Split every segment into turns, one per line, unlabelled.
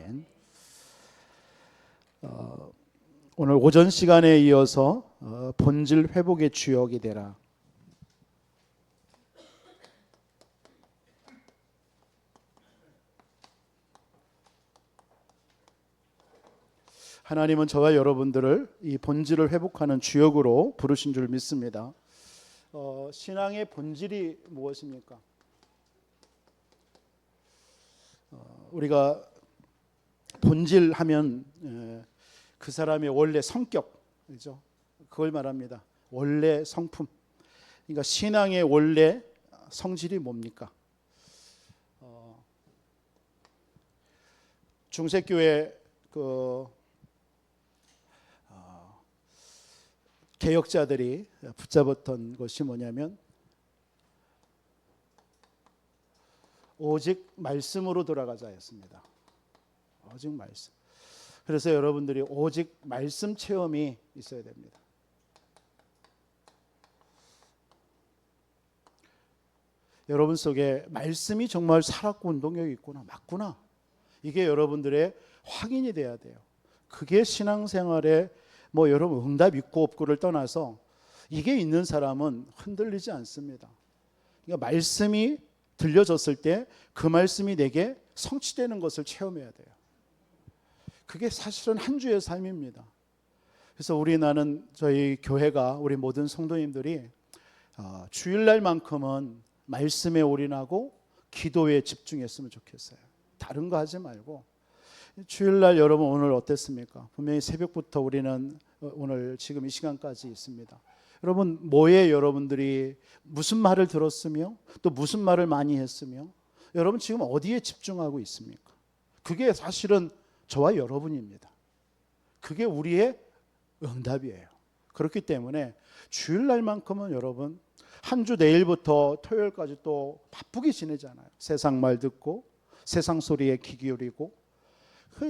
아멘. 오늘 오전 시간에 이어서 본질 회복의 주역이 되라. 하나님은 저와 여러분들을 이 본질을 회복하는 주역으로 부르신 줄 믿습니다. 신앙의 본질이 무엇입니까? 우리가 본질 하면 그 사람의 원래 성격, 그죠? 그걸 말합니다. 원래 성품. 그러니까 신앙의 원래 성질이 뭡니까? 중세교회 개혁자들이 붙잡았던 것이 뭐냐면 오직 말씀으로 돌아가자였습니다. 오직 말씀. 그래서 여러분들이 오직 말씀 체험이 있어야 됩니다. 여러분 속에 말씀이 정말 살았고 운동력이 있구나, 맞구나. 이게 여러분들의 확인이 돼야 돼요. 그게 신앙생활에 여러분 응답 있고 없고를 떠나서 이게 있는 사람은 흔들리지 않습니다. 그러니까 말씀이 들려졌을 때 그 말씀이 내게 성취되는 것을 체험해야 돼요. 그게 사실은 한 주의 삶입니다. 그래서 나는 저희 교회가 우리 모든 성도님들이 주일날만큼은 말씀에 올인하고 기도에 집중했으면 좋겠어요. 다른 거 하지 말고. 주일날 여러분 오늘 어땠습니까? 분명히 새벽부터 우리는 오늘 지금 이 시간까지 있습니다. 여러분 뭐에 여러분들이 무슨 말을 들었으며 또 무슨 말을 많이 했으며 여러분 지금 어디에 집중하고 있습니까? 그게 사실은 저와 여러분입니다. 그게 우리의 응답이에요. 그렇기 때문에 주일날만큼은 여러분 한 주 내일부터 토요일까지 또 바쁘게 지내잖아요. 세상 말 듣고 세상 소리에 귀 기울이고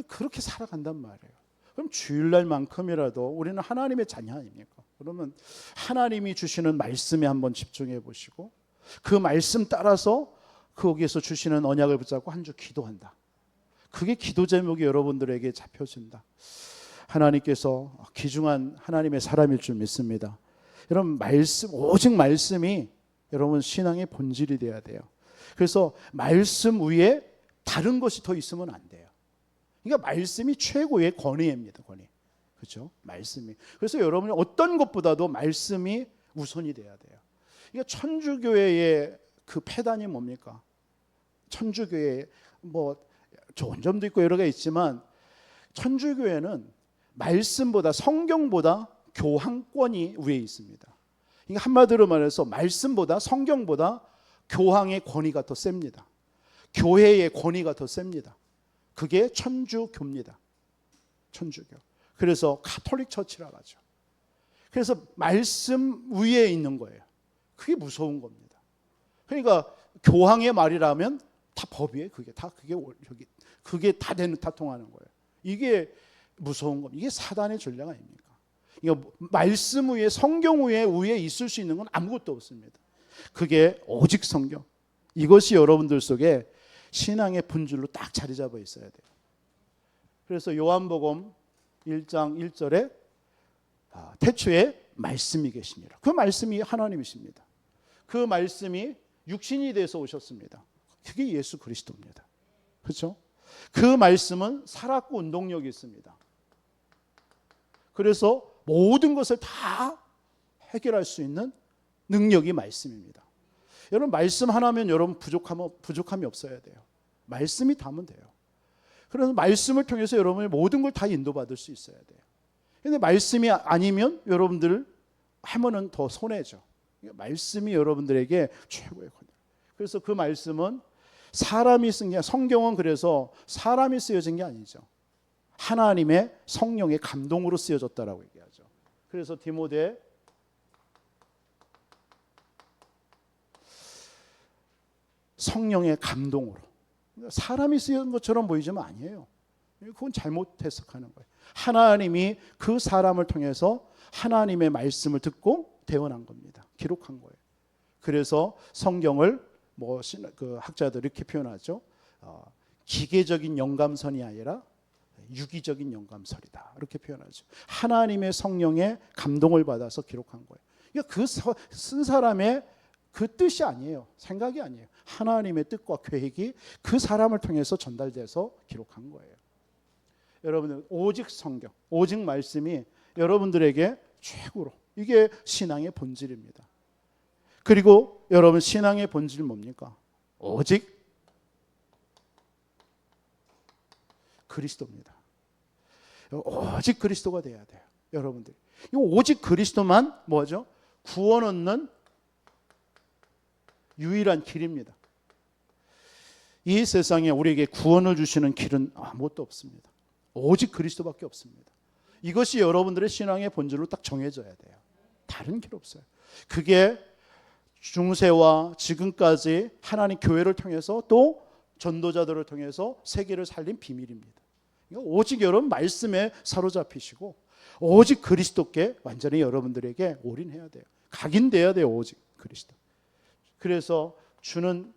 그렇게 살아간단 말이에요. 그럼 주일날만큼이라도 우리는 하나님의 자녀 아닙니까? 그러면 하나님이 주시는 말씀에 한번 집중해 보시고 그 말씀 따라서 거기에서 주시는 언약을 붙잡고 한 주 기도한다. 그게 기도 제목이 여러분들에게 잡혀진다. 하나님께서 귀중한 하나님의 사람일 줄 믿습니다. 여러분 말씀, 오직 말씀이 여러분 신앙의 본질이 돼야 돼요. 그래서 말씀 위에 다른 것이 더 있으면 안 돼요. 그러니까 말씀이 최고의 권위입니다. 권위. 그렇죠? 말씀이. 그래서 여러분이 어떤 것보다도 말씀이 우선이 돼야 돼요. 그러니까 천주교회의 그 패단이 뭡니까? 천주교회 좋은 점도 있고 여러 개 있지만 천주교회는 말씀보다 성경보다 교황권이 위에 있습니다. 그러니까 한마디로 말해서 말씀보다 성경보다 교황의 권위가 더 셉니다. 교회의 권위가 더 셉니다. 그게 천주교입니다. 천주교. 그래서 가톨릭 처치라고 하죠. 그래서 말씀 위에 있는 거예요. 그게 무서운 겁니다. 그러니까 교황의 말이라면 다 법이에요. 그게 다 통하는 거예요. 이게 무서운 겁니다. 이게 사단의 전략 아닙니까? 그러니까 말씀 위에 성경 위에 있을 수 있는 건 아무것도 없습니다. 그게 오직 성경. 이것이 여러분들 속에 신앙의 본질로 딱 자리 잡아 있어야 돼요. 그래서 요한복음 1장 1절에 태초에 말씀이 계시니라. 그 말씀이 하나님이십니다. 그 말씀이 육신이 돼서 오셨습니다. 그게 예수 그리스도입니다. 그렇죠? 그 말씀은 살았고 운동력이 있습니다. 그래서 모든 것을 다 해결할 수 있는 능력이 말씀입니다. 여러분 말씀 하나면 여러분 부족함이 없어야 돼요. 말씀이 담으면 돼요. 그래서 말씀을 통해서 여러분이 모든 걸 다 인도받을 수 있어야 돼요. 그런데 말씀이 아니면 여러분들 하면은 더 손해죠. 말씀이 여러분들에게 최고의 권위. 그래서 그 말씀은 사람이 쓴 게 성경은 그래서 사람이 쓰여진 게 아니죠. 하나님의 성령의 감동으로 쓰여졌다라고 얘기하죠. 그래서 디모데 성령의 감동으로 사람이 쓰여진 것처럼 보이지만 아니에요. 그건 잘못 해석하는 거예요. 하나님이 그 사람을 통해서 하나님의 말씀을 듣고 대언한 겁니다. 기록한 거예요. 그래서 성경을 그 학자들이 이렇게 표현하죠. 기계적인 영감선이 아니라 유기적인 영감설이다. 이렇게 표현하죠. 하나님의 성령의 감동을 받아서 기록한 거예요. 그 쓴 사람의 그 뜻이 아니에요. 생각이 아니에요. 하나님의 뜻과 계획이 그 사람을 통해서 전달돼서 기록한 거예요. 여러분들 오직 성경, 오직 말씀이 여러분들에게 최고로, 이게 신앙의 본질입니다. 그리고 여러분 신앙의 본질이 뭡니까? 오직 그리스도입니다. 오직 그리스도가 돼야 돼요. 여러분들. 이 오직 그리스도만 뭐죠? 구원 얻는 유일한 길입니다. 이 세상에 우리에게 구원을 주시는 길은 아무것도 없습니다. 오직 그리스도밖에 없습니다. 이것이 여러분들의 신앙의 본질로 딱 정해져야 돼요. 다른 길 없어요. 그게 중세와 지금까지 하나님 교회를 통해서 또 전도자들을 통해서 세계를 살린 비밀입니다. 그러니까 오직 여러분 말씀에 사로잡히시고 오직 그리스도께 완전히 여러분들에게 올인해야 돼요. 각인돼야 돼요. 오직 그리스도. 그래서 주는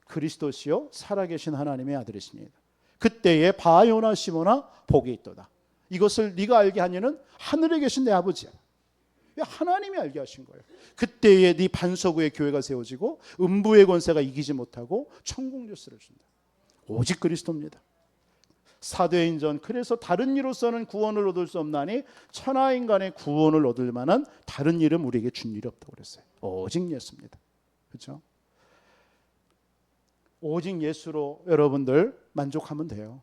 그리스도시요 살아계신 하나님의 아들이십니다. 그때에 바요나 시모나 복이 있도다. 이것을 네가 알게 하니는 하늘에 계신 내 아버지야. 하나님이 알게 하신 거예요. 그때에 네 반석의 교회가 세워지고 음부의 권세가 이기지 못하고 천국 열쇠를 준다. 오직 그리스도입니다. 사도행전 그래서 다른 이로서는 구원을 얻을 수 없나니 천하 인간의 구원을 얻을 만한 다른 이름 우리에게 준 일이 없다고 그랬어요. 오직 예수입니다. 그렇죠? 오직 예수로 여러분들 만족하면 돼요.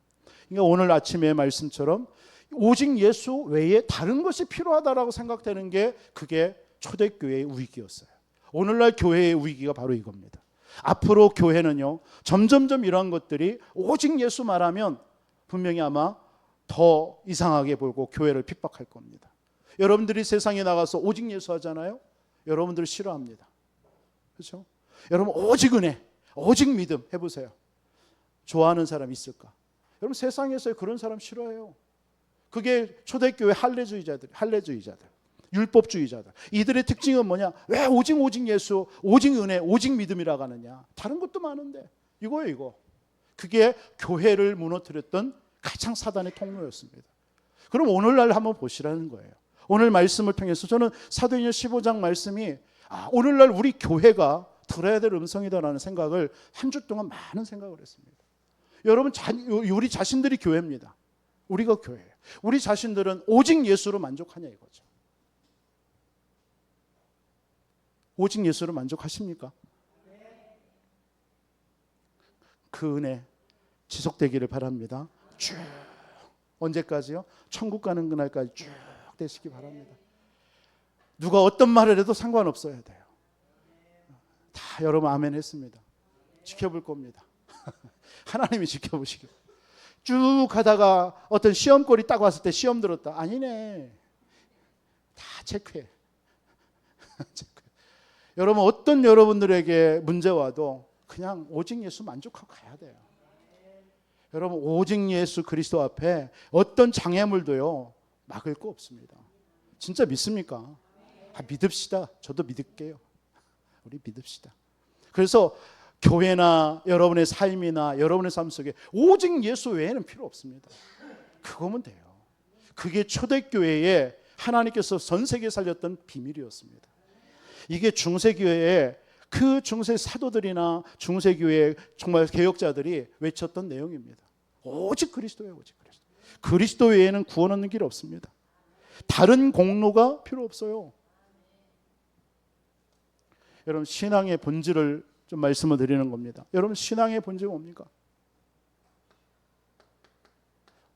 그러니까 오늘 아침의 말씀처럼 오직 예수 외에 다른 것이 필요하다라고 생각되는 게 그게 초대교회의 위기였어요. 오늘날 교회의 위기가 바로 이겁니다. 앞으로 교회는요 점점점 이러한 것들이 오직 예수 말하면 분명히 아마 더 이상하게 보고 교회를 핍박할 겁니다. 여러분들이 세상에 나가서 오직 예수 하잖아요. 여러분들 싫어합니다. 그렇죠? 여러분 오직 은혜, 오직 믿음 해보세요. 좋아하는 사람 있을까? 여러분 세상에서 그런 사람 싫어해요. 그게 초대교회 할례주의자들, 율법주의자들. 이들의 특징은 뭐냐? 왜 오직 예수, 오직 은혜, 오직 믿음이라고 하느냐? 다른 것도 많은데 이거예요, 이거. 그게 교회를 무너뜨렸던 가장 사단의 통로였습니다. 그럼 오늘날 한번 보시라는 거예요. 오늘 말씀을 통해서 저는 사도행전 15장 말씀이 오늘날 우리 교회가 들어야 될 음성이다라는 생각을 한 주 동안 많은 생각을 했습니다. 여러분 우리 자신들이 교회입니다. 우리가 교회예요. 우리 자신들은 오직 예수로 만족하냐 이거죠. 오직 예수로 만족하십니까? 그 은혜 지속되기를 바랍니다. 쭉 언제까지요? 천국 가는 그날까지 쭉 되시기 바랍니다. 누가 어떤 말을 해도 상관없어야 돼요. 다 여러분 아멘 했습니다. 지켜볼 겁니다. 하나님이 지켜보시길. 쭉 가다가 어떤 시험거리 딱 왔을 때 시험 들었다. 아니네. 다 체크해. 여러분 어떤 여러분들에게 문제 와도 그냥 오직 예수 만족하고 가야 돼요. 여러분 오직 예수 그리스도 앞에 어떤 장애물도요 막을 거 없습니다. 진짜 믿습니까? 믿읍시다. 저도 믿을게요. 우리 믿읍시다. 그래서 교회나 여러분의 삶이나 여러분의 삶 속에 오직 예수 외에는 필요 없습니다. 그거면 돼요. 그게 초대교회에 하나님께서 전 세계에 살렸던 비밀이었습니다. 이게 중세교회에 그 중세 사도들이나 중세교회 정말 개혁자들이 외쳤던 내용입니다. 오직 그리스도예요. 오직 그리스도. 그리스도 외에는 구원 얻는 길 없습니다. 다른 공로가 필요 없어요. 여러분 신앙의 본질을 좀 말씀을 드리는 겁니다. 여러분 신앙의 본질은 뭡니까?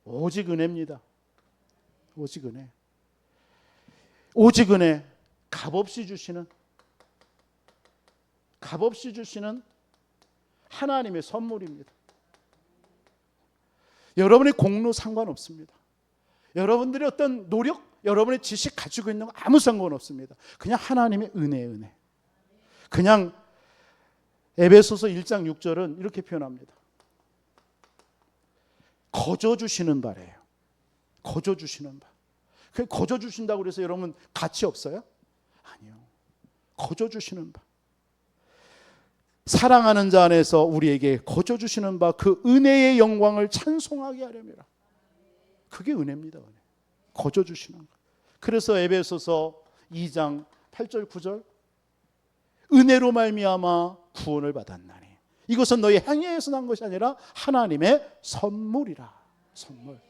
오직 은혜입니다. 오직 은혜. 오직 은혜. 값없이 주시는 하나님의 선물입니다. 여러분의 공로 상관없습니다. 여러분들이 어떤 노력, 여러분의 지식 가지고 있는 거 아무 상관없습니다. 그냥 하나님의 은혜. 그냥 에베소서 1장 6절은 이렇게 표현합니다. 거저 주시는 바래요. 거저 주시는 바. 거저 주신다고 그래서 여러분 가치 없어요? 아니요. 거저 주시는 바. 사랑하는 자 안에서 우리에게 거저 주시는 바 그 은혜의 영광을 찬송하게 하려니라. 그게 은혜입니다. 은혜. 거저 주시는 것. 그래서 에베소서 2장 8절 9절 은혜로 말미암아 구원을 받았나니 이것은 너희 행위에서 난 것이 아니라 하나님의 선물이라. 선물.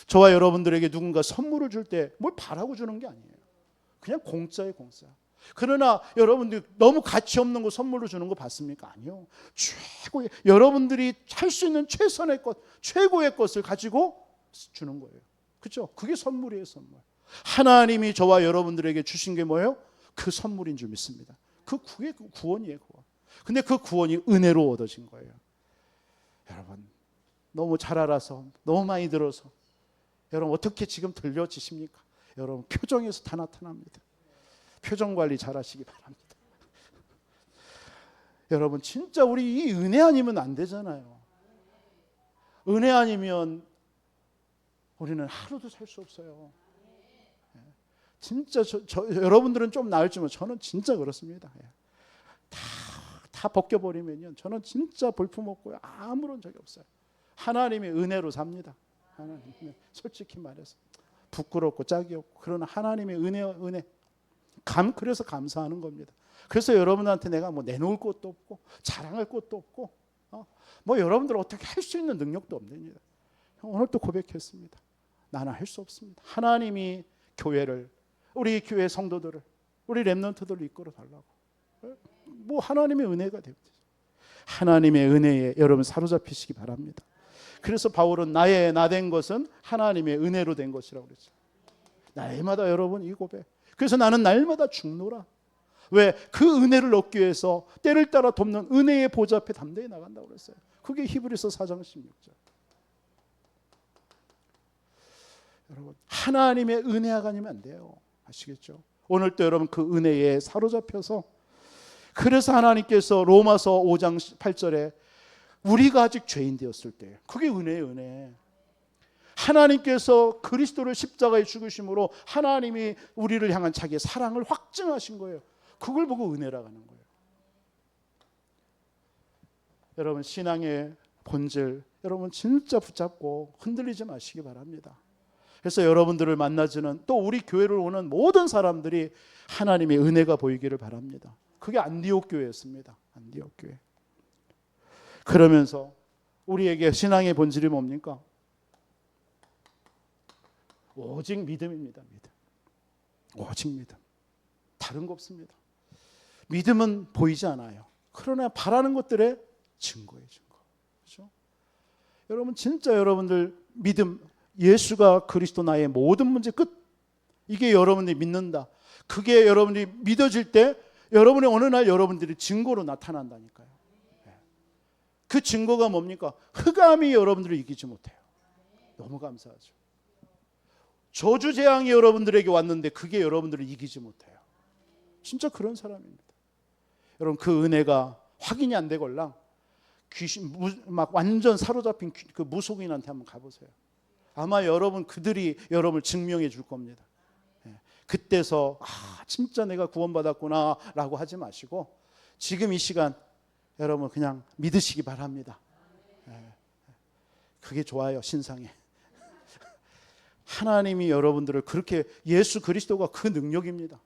저와 여러분들에게 누군가 선물을 줄 때 뭘 바라고 주는 게 아니에요. 그냥 공짜예요, 공짜. 그러나 여러분들 너무 가치 없는 거 선물로 주는 거 봤습니까? 아니요. 최고의, 여러분들이 할 수 있는 최선의 것, 최고의 것을 가지고 주는 거예요. 그렇죠? 그게 선물이에요, 선물. 하나님이 저와 여러분들에게 주신 게 뭐예요? 그 선물인 줄 믿습니다. 그게 구원이에요, 구원. 근데 그 구원이 은혜로 얻어진 거예요. 여러분, 너무 잘 알아서, 너무 많이 들어서 여러분 어떻게 지금 들려지십니까? 여러분 표정에서 다 나타납니다. 표정 관리 잘 하시기 바랍니다. 여러분 진짜 우리 이 은혜 아니면 안 되잖아요. 은혜 아니면 우리는 하루도 살 수 없어요. 진짜 여러분들은 좀 나을지만 저는 진짜 그렇습니다. 다 벗겨버리면요 저는 진짜 볼품없고요 아무런 적이 없어요. 하나님의 은혜로 삽니다. 하나님, 솔직히 말해서 부끄럽고 짝이 없고 그러나 하나님의 은혜 그래서 감사하는 겁니다. 그래서 여러분한테 내가 뭐 내놓을 것도 없고 자랑할 것도 없고 뭐 여러분들 어떻게 할 수 있는 능력도 없습니다. 오늘 또 고백했습니다. 나는 할 수 없습니다. 하나님이 교회를 우리 교회 성도들을 우리 렘넌트들을 이끌어 달라고 뭐 하나님의 은혜가 됩니다. 하나님의 은혜에 여러분 사로잡히시기 바랍니다. 그래서 바울은 나의 나 된 것은 하나님의 은혜로 된 것이라고 그랬죠. 날마다 여러분 이 고백. 그래서 나는 날마다 죽노라. 왜? 그 은혜를 얻기 위해서 때를 따라 돕는 은혜의 보좌 앞에 담대히 나간다고 그랬어요. 그게 히브리서 4장 16절. 여러분 하나님의 은혜가 아니면 안 돼요. 아시겠죠? 오늘 또 여러분 그 은혜에 사로잡혀서 그래서 하나님께서 로마서 5장 8절에 우리가 아직 죄인 되었을 때 그게 은혜예요. 은혜. 하나님께서 그리스도를 십자가에 죽으심으로 하나님이 우리를 향한 자기의 사랑을 확증하신 거예요. 그걸 보고 은혜라고 하는 거예요. 여러분 신앙의 본질 여러분 진짜 붙잡고 흔들리지 마시기 바랍니다. 그래서 여러분들을 만나주는 또 우리 교회를 오는 모든 사람들이 하나님의 은혜가 보이기를 바랍니다. 그게 안디옥 교회였습니다. 안디옥 교회. 그러면서 우리에게 신앙의 본질이 뭡니까? 오직 믿음입니다. 믿음. 오직 믿음. 다른 거 없습니다. 믿음은 보이지 않아요. 그러나 바라는 것들의 증거예요. 증거. 그렇죠? 여러분 진짜 여러분들 믿음 예수가 그리스도 나의 모든 문제 끝. 이게 여러분들이 믿는다. 그게 여러분들이 믿어질 때 여러분의 어느 날 여러분들이 증거로 나타난다니까요. 그 증거가 뭡니까? 흑암이 여러분들을 이기지 못해요. 너무 감사하죠. 저주재앙이 여러분들에게 왔는데 그게 여러분들을 이기지 못해요. 진짜 그런 사람입니다. 여러분 그 은혜가 확인이 안 되걸랑 귀신 막 완전 사로잡힌 그 무속인한테 한번 가보세요. 아마 여러분 그들이 여러분을 증명해 줄 겁니다. 그때서 진짜 내가 구원받았구나 라고 하지 마시고 지금 이 시간 여러분 그냥 믿으시기 바랍니다. 그게 좋아요. 신상에 하나님이 여러분들을 그렇게 예수 그리스도가 그 능력입니다.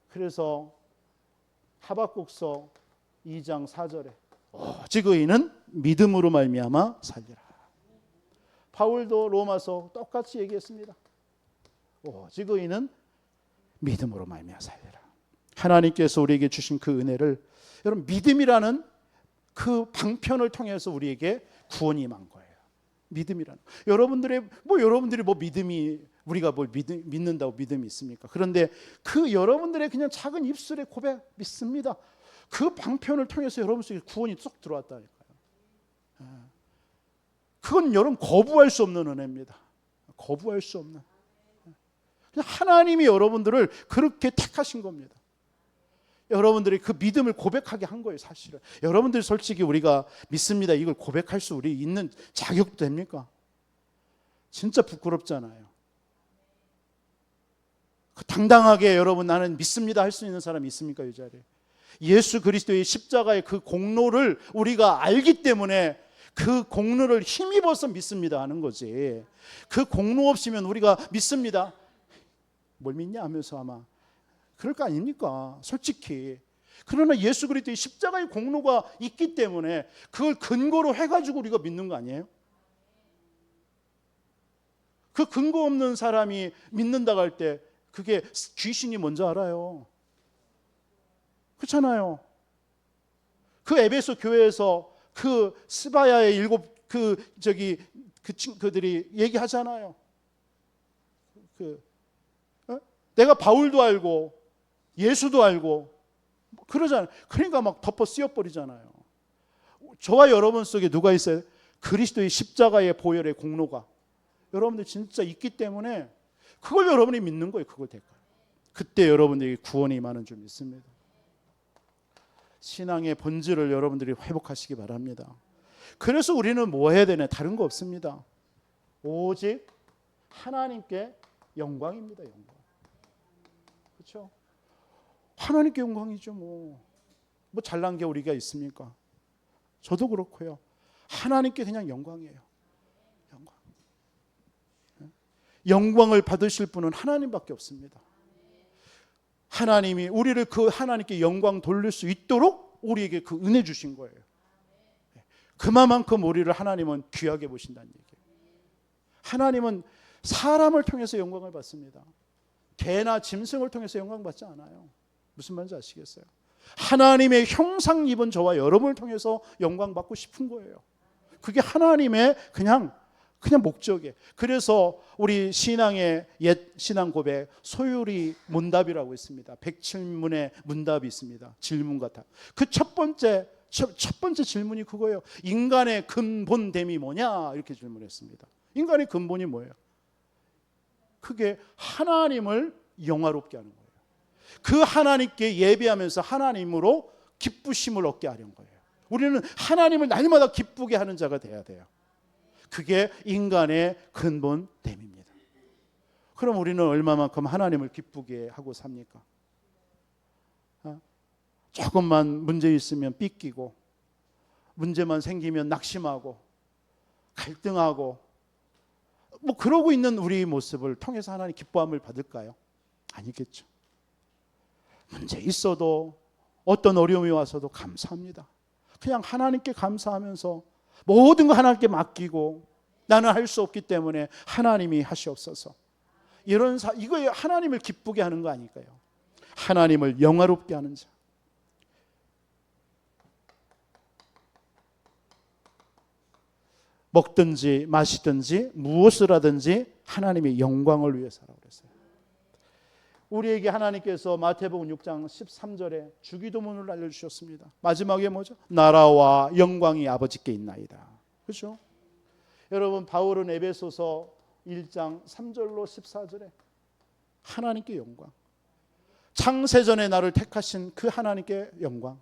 그래서 하박국서 2장 4절에 오직 의인은 믿음으로 말미암아 살리라. 바울도 로마서 똑같이 얘기했습니다. 오직 의인은 믿음으로 말미암아 살리라. 하나님께서 우리에게 주신 그 은혜를 여러분 믿음이라는 그 방편을 통해서 우리에게 구원이 임한 거예요. 믿음이라는 여러분들이 뭐 믿음이 우리가 뭘 믿는다고 믿음이 있습니까? 그런데 그 여러분들의 그냥 작은 입술의 고백 믿습니다. 그 방편을 통해서 여러분 속에 구원이 쏙 들어왔다니까요. 그건 여러분 거부할 수 없는 은혜입니다. 거부할 수 없는. 그냥 하나님이 여러분들을 그렇게 택하신 겁니다. 여러분들이 그 믿음을 고백하게 한 거예요. 사실은 여러분들이 솔직히 우리가 믿습니다 이걸 고백할 수 우리 있는 자격도 됩니까? 진짜 부끄럽잖아요. 당당하게 여러분 나는 믿습니다 할 수 있는 사람이 있습니까? 이 자리에. 예수 그리스도의 십자가의 그 공로를 우리가 알기 때문에 그 공로를 힘입어서 믿습니다 하는 거지. 그 공로 없이면 우리가 믿습니다, 뭘 믿냐 하면서 아마 그럴 거 아닙니까? 솔직히. 그러나 예수 그리스도의 십자가의 공로가 있기 때문에 그걸 근거로 해가지고 우리가 믿는 거 아니에요? 그 근거 없는 사람이 믿는다고 할 때 그게 귀신이 뭔지 알아요. 그렇잖아요. 그 에베소 교회에서 그 스바야의 7 그들이 얘기하잖아요. 내가 바울도 알고 예수도 알고 그러잖아요. 그러니까 막 덮어 씌워버리잖아요. 저와 여러분 속에 누가 있어요? 그리스도의 십자가의 보혈의 공로가 여러분들 진짜 있기 때문에 그걸 여러분이 믿는 거예요. 그걸 대가. 그때 여러분들이 구원이 임하는 줄 믿습니다. 신앙의 본질을 여러분들이 회복하시기 바랍니다. 그래서 우리는 뭐 해야 되냐? 다른 거 없습니다. 오직 하나님께 영광입니다. 영광. 그렇죠? 하나님께 영광이죠. 뭐 잘난 게 우리가 있습니까? 저도 그렇고요. 하나님께 그냥 영광이에요. 영광. 영광을 받으실 분은 하나님밖에 없습니다. 하나님이 우리를 그 하나님께 영광 돌릴 수 있도록 우리에게 그 은혜 주신 거예요. 그만큼 우리를 하나님은 귀하게 보신다는 얘기예요. 하나님은 사람을 통해서 영광을 받습니다. 개나 짐승을 통해서 영광 받지 않아요. 무슨 말인지 아시겠어요? 하나님의 형상 입은 저와 여러분을 통해서 영광 받고 싶은 거예요. 그게 하나님의 그냥 목적이에요. 그래서 우리 신앙의 옛 신앙 고백 소유리 문답이라고 있습니다. 107문의 문답이 있습니다. 질문 같아. 그 첫 번째 질문이 그거예요. 인간의 근본됨이 뭐냐? 이렇게 질문했습니다. 인간의 근본이 뭐예요? 그게 하나님을 영화롭게 하는 거예요. 그 하나님께 예배하면서 하나님으로 기쁘심을 얻게 하려는 거예요. 우리는 하나님을 날마다 기쁘게 하는 자가 돼야 돼요. 그게 인간의 근본됨입니다. 그럼 우리는 얼마만큼 하나님을 기쁘게 하고 삽니까? 조금만 문제 있으면 삐끼고, 문제만 생기면 낙심하고 갈등하고 그러고 있는 우리 모습을 통해서 하나님 기뻐함을 받을까요? 아니겠죠. 문제 있어도 어떤 어려움이 와서도 감사합니다. 그냥 하나님께 감사하면서 모든 거 하나님께 맡기고 나는 할 수 없기 때문에 하나님이 하시옵소서. 이거 하나님을 기쁘게 하는 거 아닐까요? 하나님을 영화롭게 하는 자. 먹든지 마시든지 무엇을 하든지 하나님의 영광을 위해 살아오라 그랬어요. 우리에게 하나님께서 마태복음 6장 13절에 주기도문을 알려주셨습니다. 마지막에 뭐죠? 나라와 영광이 아버지께 있나이다. 그렇죠? 여러분 바울은 에베소서 1장 3절로 14절에 하나님께 영광, 창세전에 나를 택하신 그 하나님께 영광,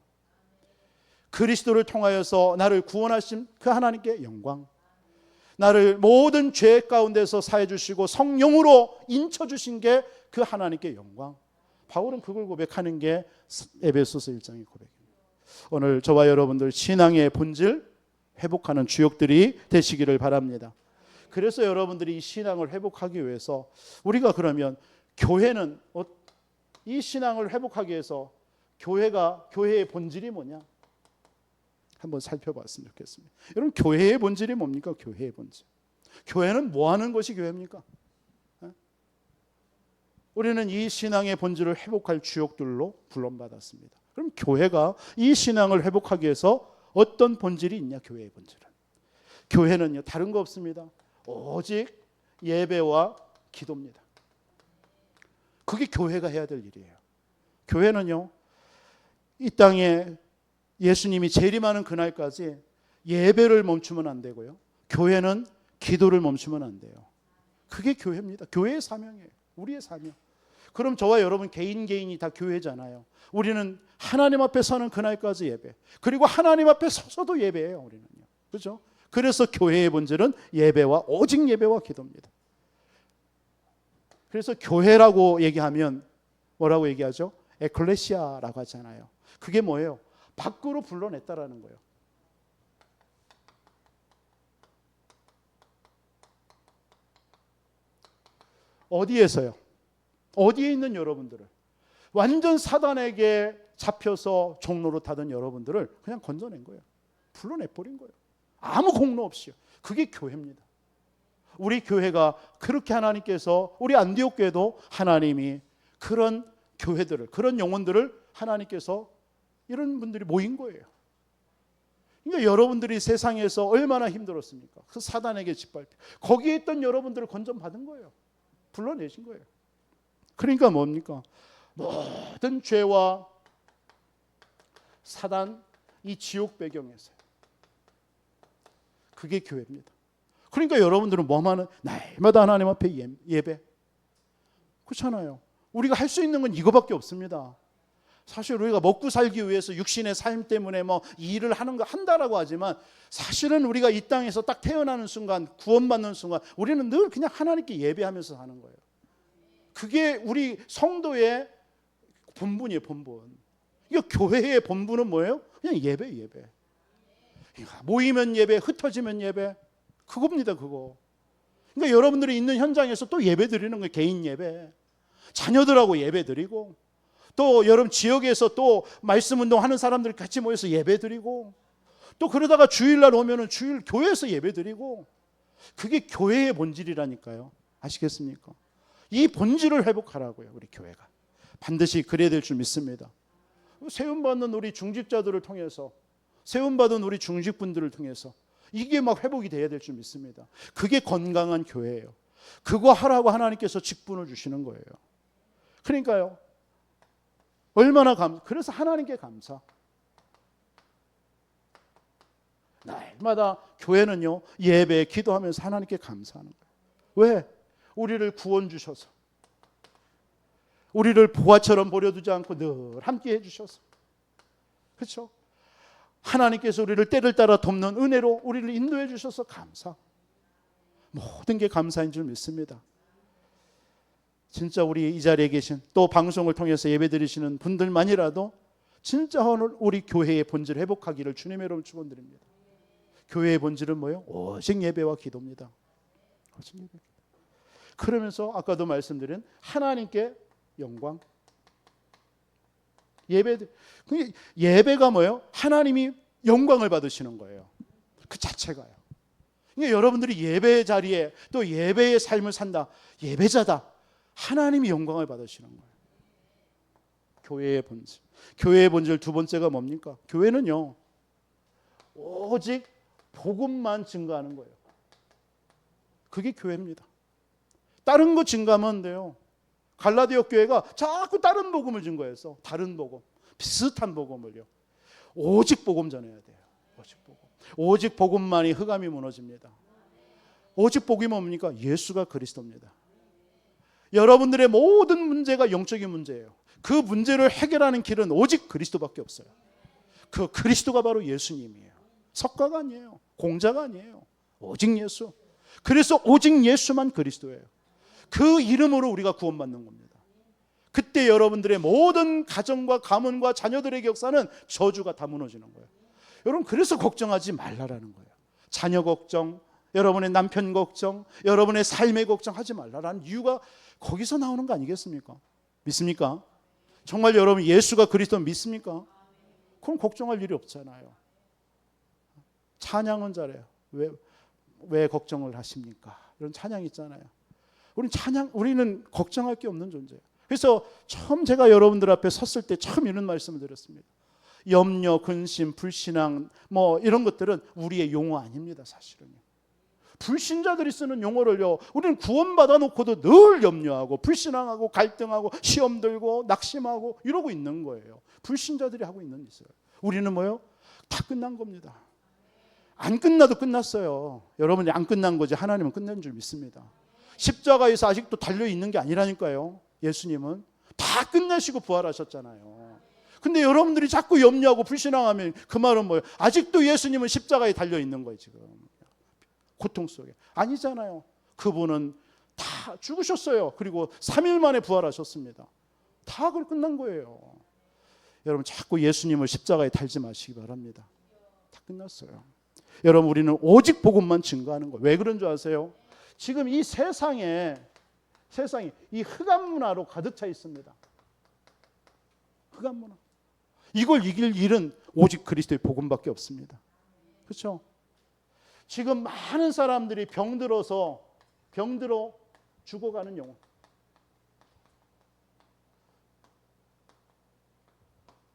그리스도를 통하여서 나를 구원하신 그 하나님께 영광, 나를 모든 죄 가운데서 사해 주시고 성령으로 인쳐 주신 게 그 하나님께 영광. 바울은 그걸 고백하는 게 에베소서 1장의 고백입니다. 오늘 저와 여러분들 신앙의 본질 회복하는 주역들이 되시기를 바랍니다. 그래서 여러분들이 이 신앙을 회복하기 위해서 우리가 그러면 교회는 이 신앙을 회복하기 위해서 교회의 본질이 뭐냐? 한번 살펴봤으면 좋겠습니다. 여러분 교회의 본질이 뭡니까? 교회의 본질. 교회는 뭐 하는 것이 교회입니까? 우리는 이 신앙의 본질을 회복할 주역들로 불론받았습니다. 그럼 교회가 이 신앙을 회복하기 위해서 어떤 본질이 있냐? 교회의 본질은. 교회는요 다른 거 없습니다. 오직 예배와 기도입니다. 그게 교회가 해야 될 일이에요. 교회는요 이 땅에 예수님이 재림하는 그날까지 예배를 멈추면 안 되고요. 교회는 기도를 멈추면 안 돼요. 그게 교회입니다. 교회의 사명이에요. 우리의 사명. 그럼 저와 여러분 개인이 다 교회잖아요. 우리는 하나님 앞에 서는 그날까지 예배. 그리고 하나님 앞에 서서도 예배예요. 우리는요. 그렇죠? 그래서 교회의 본질은 예배와 오직 예배와 기도입니다. 그래서 교회라고 얘기하면 뭐라고 얘기하죠? 에클레시아라고 하잖아요. 그게 뭐예요? 밖으로 불러냈다라는 거예요. 어디에서요? 어디에 있는 여러분들을, 완전 사단에게 잡혀서 종로로 타던 여러분들을 그냥 건져낸 거예요. 불러내버린 거예요. 아무 공로 없이요. 그게 교회입니다. 우리 교회가 그렇게 하나님께서, 우리 안디옥 교회도 하나님이 그런 교회들을, 그런 영혼들을 하나님께서 이런 분들이 모인 거예요. 그러니까 여러분들이 세상에서 얼마나 힘들었습니까? 그 사단에게 짓밟혀 거기에 있던 여러분들을 건져받은 거예요. 불러내신 거예요. 그러니까 뭡니까? 모든 죄와 사단, 이 지옥 배경에서요. 그게 교회입니다. 그러니까 여러분들은 뭐하는, 날마다 하나님 앞에 예배. 그렇잖아요. 우리가 할 수 있는 건 이거밖에 없습니다. 사실 우리가 먹고 살기 위해서 육신의 삶 때문에 뭐 일을 하는 거 한다라고 하지만, 사실은 우리가 이 땅에서 딱 태어나는 순간, 구원받는 순간 우리는 늘 그냥 하나님께 예배하면서 사는 거예요. 그게 우리 성도의 본분이에요. 본분. 이거 교회의 본분은 뭐예요? 그냥 예배. 모이면 예배, 흩어지면 예배. 그겁니다. 그거. 그러니까 여러분들이 있는 현장에서 또 예배 드리는 거예요. 개인 예배. 자녀들하고 예배 드리고, 또 여러분 지역에서 또 말씀 운동하는 사람들 같이 모여서 예배 드리고, 또 그러다가 주일날 오면은 주일 교회에서 예배 드리고. 그게 교회의 본질이라니까요. 아시겠습니까? 이 본질을 회복하라고요. 우리 교회가 반드시 그래야 될 줄 믿습니다. 세움받는 우리 중직자들을 통해서, 세움받은 우리 중직분들을 통해서 이게 막 회복이 돼야 될 줄 믿습니다. 그게 건강한 교회예요. 그거 하라고 하나님께서 직분을 주시는 거예요. 그러니까요, 얼마나 그래서 하나님께 감사. 날마다 교회는요, 예배, 기도하면서 하나님께 감사하는 거예요. 왜? 우리를 구원 주셔서, 우리를 보화처럼 버려두지 않고 늘 함께 해주셔서, 그렇죠? 하나님께서 우리를 때를 따라 돕는 은혜로 우리를 인도해 주셔서 감사. 모든 게 감사인 줄 믿습니다. 진짜 우리 이 자리에 계신, 또 방송을 통해서 예배 드리시는 분들만이라도 진짜 오늘 우리 교회의 본질 회복하기를 주님의 이름으로 축원드립니다. 교회의 본질은 뭐예요? 오직 예배와 기도입니다. 오직 예배. 그러면서 아까도 말씀드린 하나님께 영광. 예배가 뭐예요? 하나님이 영광을 받으시는 거예요. 그 자체가요. 그러니까 여러분들이 예배 자리에 또 예배의 삶을 산다, 예배자다, 하나님이 영광을 받으시는 거예요. 교회의 본질. 교회의 본질 두 번째가 뭡니까? 교회는요, 오직 복음만 증거하는 거예요. 그게 교회입니다. 다른 거 증거하면 안 돼요. 갈라디아 교회가 자꾸 다른 복음을 증거해서, 다른 복음, 비슷한 복음을요, 오직 복음 전해야 돼요. 오직 복음. 오직 복음만이 흑암이 무너집니다. 오직 복음이 뭡니까? 예수가 그리스도입니다. 여러분들의 모든 문제가 영적인 문제예요. 그 문제를 해결하는 길은 오직 그리스도밖에 없어요. 그 그리스도가 바로 예수님이에요. 석가가 아니에요. 공자가 아니에요. 오직 예수. 그래서 오직 예수만 그리스도예요. 그 이름으로 우리가 구원받는 겁니다. 그때 여러분들의 모든 가정과 가문과 자녀들의 역사는 저주가 다 무너지는 거예요. 여러분, 그래서 걱정하지 말라라는 거예요. 자녀 걱정, 여러분의 남편 걱정, 여러분의 삶의 걱정하지 말라라는 이유가 거기서 나오는 거 아니겠습니까? 믿습니까? 정말 여러분 예수가 그리스도 믿습니까? 그럼 걱정할 일이 없잖아요. 찬양은 잘해요. 왜 걱정을 하십니까? 이런 찬양 있잖아요. 우리는 걱정할 게 없는 존재예요. 그래서 처음 제가 여러분들 앞에 섰을 때 처음 이런 말씀을 드렸습니다. 염려, 근심, 불신앙 뭐 이런 것들은 우리의 용어 아닙니다. 사실은요. 불신자들이 쓰는 용어를요, 우리는 구원받아 놓고도 늘 염려하고 불신앙하고 갈등하고 시험 들고 낙심하고 이러고 있는 거예요. 불신자들이 하고 있는 짓이에요. 우리는 뭐예요? 다 끝난 겁니다. 안 끝나도 끝났어요. 여러분이 안 끝난 거지 하나님은 끝난 줄 믿습니다. 십자가에서 아직도 달려있는 게 아니라니까요. 예수님은 다 끝내시고 부활하셨잖아요. 근데 여러분들이 자꾸 염려하고 불신앙하면 그 말은 뭐예요? 아직도 예수님은 십자가에 달려있는 거예요. 지금 고통 속에. 아니잖아요. 그분은 다 죽으셨어요. 그리고 3일 만에 부활하셨습니다. 다 그걸 끝난 거예요. 여러분 자꾸 예수님을 십자가에 달지 마시기 바랍니다. 다 끝났어요. 여러분 우리는 오직 복음만 증거하는 거예요. 왜 그런 줄 아세요? 지금 이 세상이 이 흑암 문화로 가득 차 있습니다. 흑암 문화. 이걸 이길 일은 오직 그리스도의 복음밖에 없습니다. 그렇죠? 지금 많은 사람들이 병들어 죽어가는 영혼.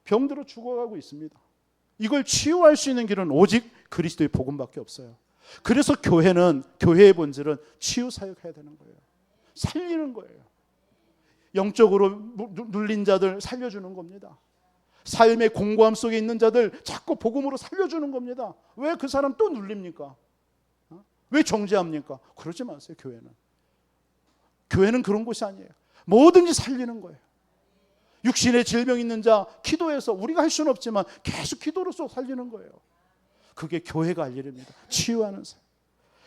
병들어 죽어가고 있습니다. 이걸 치유할 수 있는 길은 오직 그리스도의 복음밖에 없어요. 그래서 교회의 본질은 치유 사역해야 되는 거예요. 살리는 거예요. 영적으로 눌린 자들 살려주는 겁니다. 삶의 공고함 속에 있는 자들 자꾸 복음으로 살려주는 겁니다. 왜 그 사람 또 눌립니까? 왜 정죄합니까? 그러지 마세요. 교회는 그런 곳이 아니에요. 뭐든지 살리는 거예요. 육신의 질병 있는 자 기도해서 우리가 할 수는 없지만 계속 기도로서 살리는 거예요. 그게 교회가 할 일입니다. 치유하는 삶.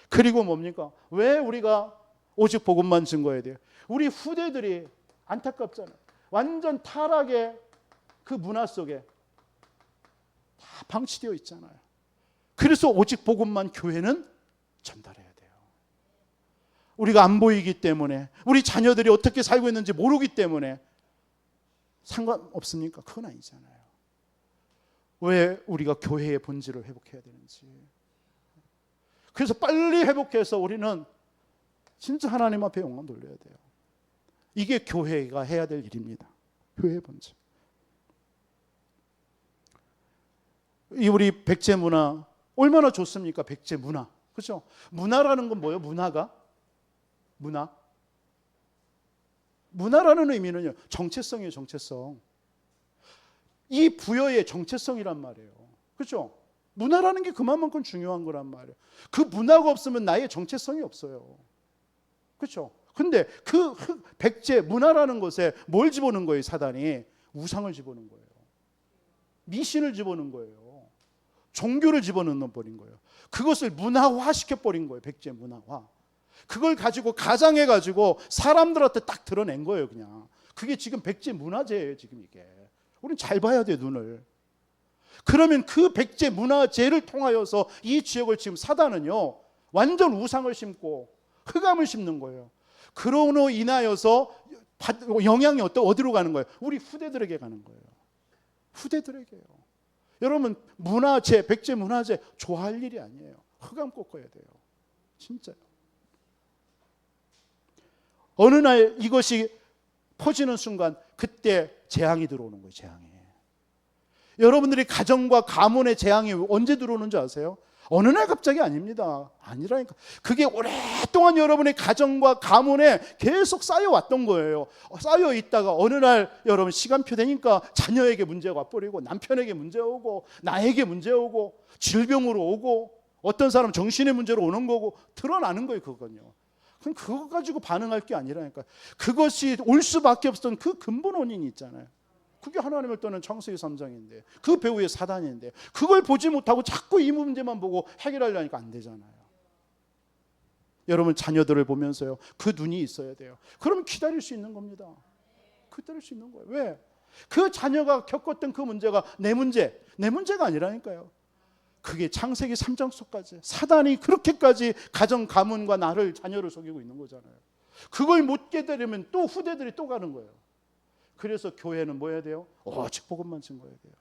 그리고 뭡니까? 왜 우리가 오직 복음만 증거해야 돼요? 우리 후대들이 안타깝잖아요. 완전 타락의 그 문화 속에 다 방치되어 있잖아요. 그래서 오직 복음만 교회는 전달해야 돼요. 우리가 안 보이기 때문에, 우리 자녀들이 어떻게 살고 있는지 모르기 때문에 상관없습니까? 그건 아니잖아요. 왜 우리가 교회의 본질을 회복해야 되는지. 그래서 빨리 회복해서 우리는 진짜 하나님 앞에 영광 돌려야 돼요. 이게 교회가 해야 될 일입니다. 교회의 본질. 이 우리 백제 문화 얼마나 좋습니까? 백제 문화. 그렇죠? 문화라는 건 뭐예요? 문화라는 의미는요. 정체성이에요. 정체성. 이 부여의 정체성이란 말이에요. 그렇죠? 문화라는 게 그만큼 중요한 거란 말이에요. 그 문화가 없으면 나의 정체성이 없어요. 그렇죠? 근데 그 백제 문화라는 것에 뭘 집어넣은 거예요? 사단이 우상을 집어넣은 거예요. 미신을 집어넣은 거예요. 종교를 집어넣는 버린 거예요. 그것을 문화화 시켜버린 거예요. 백제 문화화. 그걸 가지고 가장해가지고 사람들한테 딱 드러낸 거예요. 그냥 그게 지금 백제 문화재예요. 지금 이게 우리는 잘 봐야 돼요. 눈을. 그러면 그 백제 문화재를 통하여서 이 지역을 지금 사단은요 완전 우상을 심고 흑암을 심는 거예요. 그러로 인하여서 영향이 어디로 가는 거예요? 우리 후대들에게 가는 거예요. 후대들에게요. 여러분 문화재, 백제 문화재 좋아할 일이 아니에요. 흑암 꺾어야 돼요. 진짜요. 어느 날 이것이 퍼지는 순간 그때 재앙이 들어오는 거예요. 재앙이. 여러분들이 가정과 가문의 재앙이 언제 들어오는 줄 아세요? 어느 날 갑자기 아닙니다. 아니라니까. 그게 오랫동안 여러분의 가정과 가문에 계속 쌓여왔던 거예요. 쌓여 있다가 어느 날 여러분 시간표 되니까 자녀에게 문제가 와버리고 남편에게 문제 오고 나에게 문제 오고 질병으로 오고 어떤 사람은 정신의 문제로 오는 거고 드러나는 거예요. 그건요. 그럼 그거 가지고 반응할 게 아니라니까. 그것이 올 수밖에 없었던 그 근본 원인이 있잖아요. 그게 하나님을 떠는 창세기 3장인데 그 배후의 사단인데 그걸 보지 못하고 자꾸 이 문제만 보고 해결하려니까 안 되잖아요. 여러분 자녀들을 보면서요. 그 눈이 있어야 돼요. 그러면 기다릴 수 있는 겁니다. 기다릴 수 있는 거예요. 왜? 그 자녀가 겪었던 그 문제가 내 문제가 아니라니까요. 그게 창세기 3장 속까지 사단이 그렇게까지 가정 가문과 나를 자녀를 속이고 있는 거잖아요. 그걸 못 깨달으면 또 후대들이 또 가는 거예요. 그래서 교회는 뭐 해야 돼요? 오직 복음만 증거해야 돼요.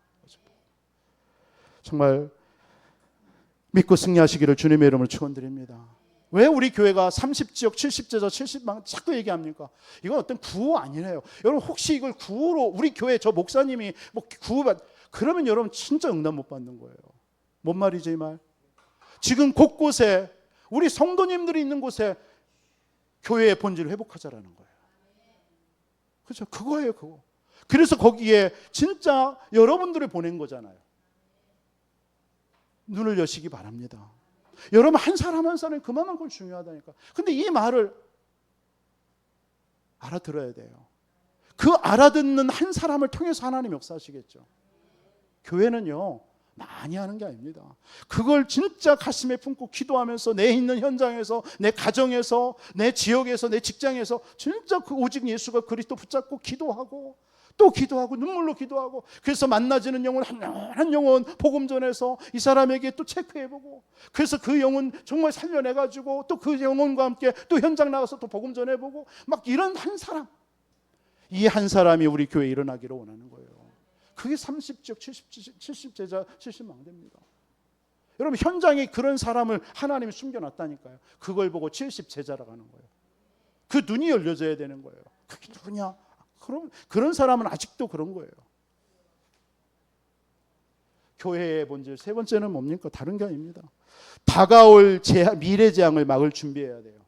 정말 믿고 승리하시기를 주님의 이름으로 축원드립니다. 왜 우리 교회가 30지역 70제자 70만 자꾸 얘기합니까? 이건 어떤 구호 아니래요. 여러분 혹시 이걸 구호로 우리 교회 저 목사님이 뭐 구호받 그러면 여러분 진짜 응답 못 받는 거예요. 뭔 말이지 이 말? 지금 곳곳에 우리 성도님들이 있는 곳에 교회의 본질을 회복하자라는 거예요. 그렇죠? 그거예요, 그거. 그래서 거기에 진짜 여러분들을 보낸 거잖아요. 눈을 여시기 바랍니다. 여러분 한 사람 한 사람이 그만큼 중요하다니까. 근데 이 말을 알아들어야 돼요. 그 알아듣는 한 사람을 통해서 하나님이 역사하시겠죠. 교회는요 많이 하는 게 아닙니다. 그걸 진짜 가슴에 품고 기도하면서 내 있는 현장에서, 내 가정에서, 내 지역에서, 내 직장에서 진짜 그 오직 예수가 그리스도 붙잡고 기도하고 또 기도하고 눈물로 기도하고, 그래서 만나지는 영혼 한 영혼 복음 전해서 이 사람에게 또 체크해보고, 그래서 그 영혼 정말 살려내가지고 또 그 영혼과 함께 또 현장 나가서 또 복음 전해보고, 막 이런 한 사람, 이 한 사람이 우리 교회에 일어나기를 원하는 거예요. 그게 30적 70제자 70망대입니다. 여러분, 현장에 그런 사람을 하나님이 숨겨놨다니까요. 그걸 보고 70제자라고 하는 거예요. 그 눈이 열려져야 되는 거예요. 그게 누구냐? 그런 사람은 아직도 그런 거예요. 교회의 본질 세 번째는 뭡니까? 다른 게 아닙니다. 다가올 미래 재앙을 막을 준비해야 돼요.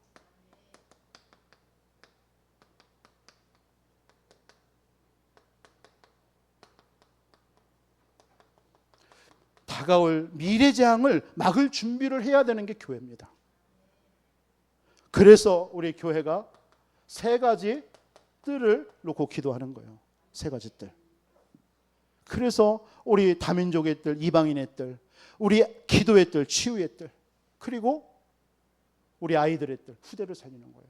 다가올 미래 재앙을 막을 준비를 해야 되는 게 교회입니다. 그래서 우리 교회가 세 가지 뜰을 놓고 기도하는 거예요. 세 가지 뜰. 그래서 우리 다민족의 뜰, 이방인의 뜰, 우리 기도의 뜰, 치유의 뜰, 그리고 우리 아이들의 뜰, 후대를 살리는 거예요.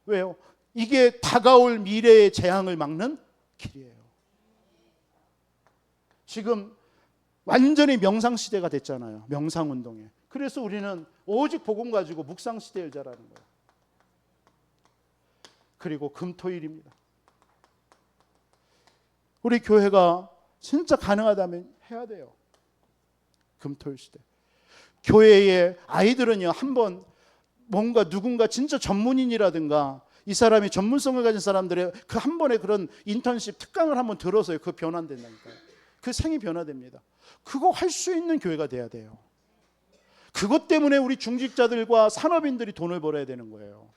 왜요? 이게 다가올 미래의 재앙을 막는 길이에요. 지금 완전히 명상시대가 됐잖아요. 명상운동에. 그래서 우리는 오직 복음 가지고 묵상시대 열자라는 거예요. 그리고 금토일입니다. 우리 교회가 진짜 가능하다면 해야 돼요. 금토일 시대. 교회의 아이들은요, 한번 뭔가 누군가 진짜 전문인이라든가 이 사람이 전문성을 가진 사람들의 그 한 번의 그런 인턴십 특강을 한번 들어서요, 그 변환된다니까요. 그 생이 변화됩니다. 그거 할 수 있는 교회가 돼야 돼요. 그것 때문에 우리 중직자들과 산업인들이 돈을 벌어야 되는 거예요.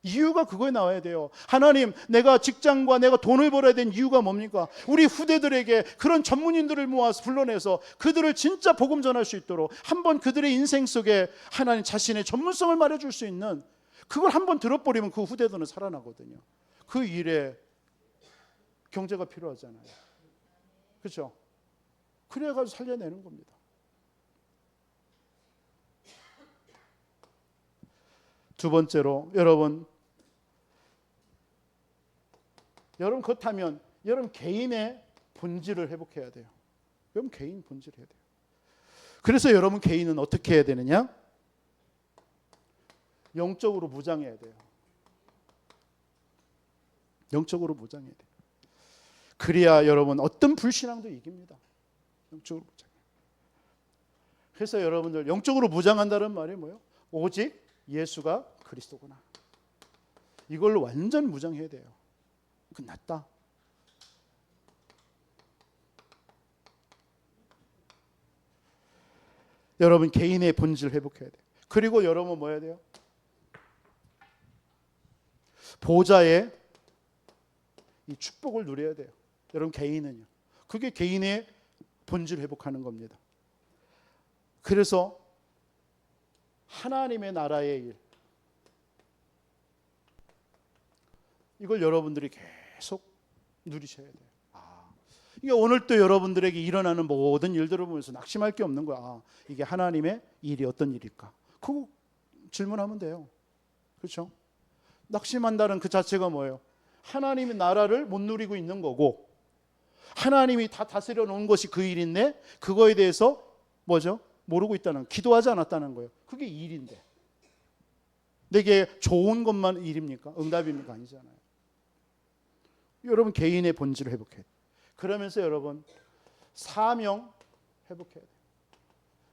이유가 그거에 나와야 돼요. 하나님, 내가 직장과 내가 돈을 벌어야 되는 이유가 뭡니까? 우리 후대들에게 그런 전문인들을 모아서 불러내서 그들을 진짜 복음 전할 수 있도록, 한번 그들의 인생 속에 하나님 자신의 전문성을 말해줄 수 있는, 그걸 한번 들어버리면 그 후대들은 살아나거든요. 그 일에 경제가 필요하잖아요. 그렇죠? 그래가지고 살려내는 겁니다. 두 번째로, 여러분 그렇다면 여러분 개인의 본질을 회복해야 돼요. 여러분 개인 본질을 해야 돼요. 그래서 여러분 개인은 어떻게 해야 되느냐? 영적으로 무장해야 돼요. 영적으로 무장해야 돼요. 그래야 여러분 어떤 불신앙도 이깁니다. 영적으로 무장. 그래서 여러분들 영적으로 무장한다는 말이 뭐예요? 오직 예수가 그리스도구나. 이걸로 완전 무장해야 돼요. 끝났다. 여러분 개인의 본질 회복해야 돼요. 그리고 여러분 뭐 해야 돼요? 보좌의 이 축복을 누려야 돼요. 여러분 개인은요. 그게 개인의 본질 회복하는 겁니다. 그래서 하나님의 나라의 일, 이걸 여러분들이 계속 누리셔야 돼요. 이게 오늘 또 여러분들에게 일어나는 모든 일들을 보면서 낙심할 게 없는 거야. 이게 하나님의 일이 어떤 일일까? 그거 질문하면 돼요. 그렇죠? 낙심한다는 그 자체가 뭐예요? 하나님의 나라를 못 누리고 있는 거고, 하나님이 다 다스려 놓은 것이 그 일인데 그거에 대해서 뭐죠? 모르고 있다는, 기도하지 않았다는 거예요. 그게 일인데 내게 좋은 것만 일입니까? 응답입니까? 아니잖아요. 여러분 개인의 본질을 회복해야 돼요. 그러면서 여러분 사명 회복해야 돼요.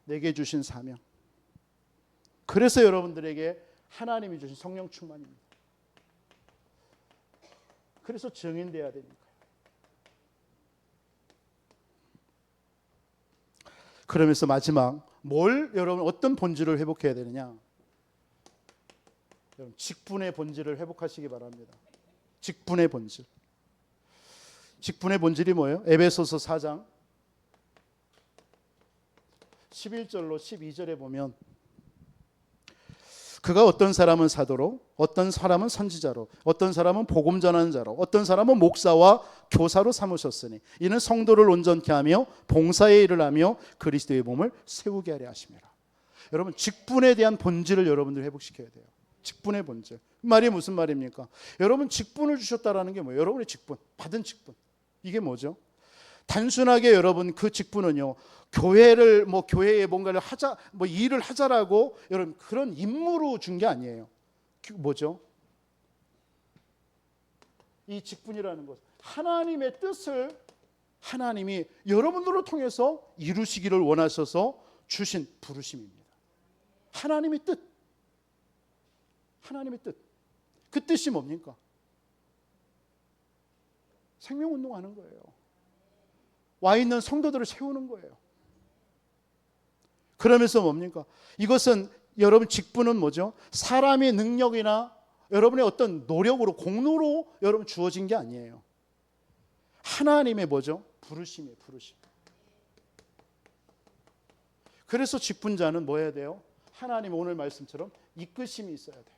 내게 주신 사명. 그래서 여러분들에게 하나님이 주신 성령 충만입니다. 그래서 증인돼야 되니까요. 그러면서 마지막 여러분 어떤 본질을 회복해야 되느냐? 여러분 직분의 본질을 회복하시기 바랍니다. 직분의 본질. 직분의 본질이 뭐예요? 에베소서 4장 11절로 12절에 보면 그가 어떤 사람은 사도로, 어떤 사람은 선지자로, 어떤 사람은 복음 전하는 자로, 어떤 사람은 목사와 교사로 삼으셨으니 이는 성도를 온전케 하며 봉사의 일을 하며 그리스도의 몸을 세우게 하려 하심이라. 여러분, 직분에 대한 본질을 여러분들 회복시켜야 돼요. 직분의 본질. 말이 무슨 말입니까? 여러분, 직분을 주셨다라는 게 뭐예요? 여러분의 직분, 받은 직분. 이게 뭐죠? 단순하게 여러분 그 직분은요, 교회를 교회에 뭔가를 하자, 일을 하자라고 여러분 그런 임무로 준 게 아니에요. 뭐죠? 이 직분이라는 것, 하나님의 뜻을 하나님이 여러분들을 통해서 이루시기를 원하셔서 주신 부르심입니다. 하나님의 뜻. 하나님의 뜻. 그 뜻이 뭡니까? 생명운동하는 거예요. 와 있는 성도들을 세우는 거예요. 그러면서 뭡니까? 이것은 여러분 직분은 뭐죠? 사람의 능력이나 여러분의 어떤 노력으로, 공로로 여러분 주어진 게 아니에요. 하나님의 뭐죠? 부르심이에요. 부르심. 그래서 직분자는 뭐 해야 돼요? 하나님 오늘 말씀처럼 이끄심이 있어야 돼요.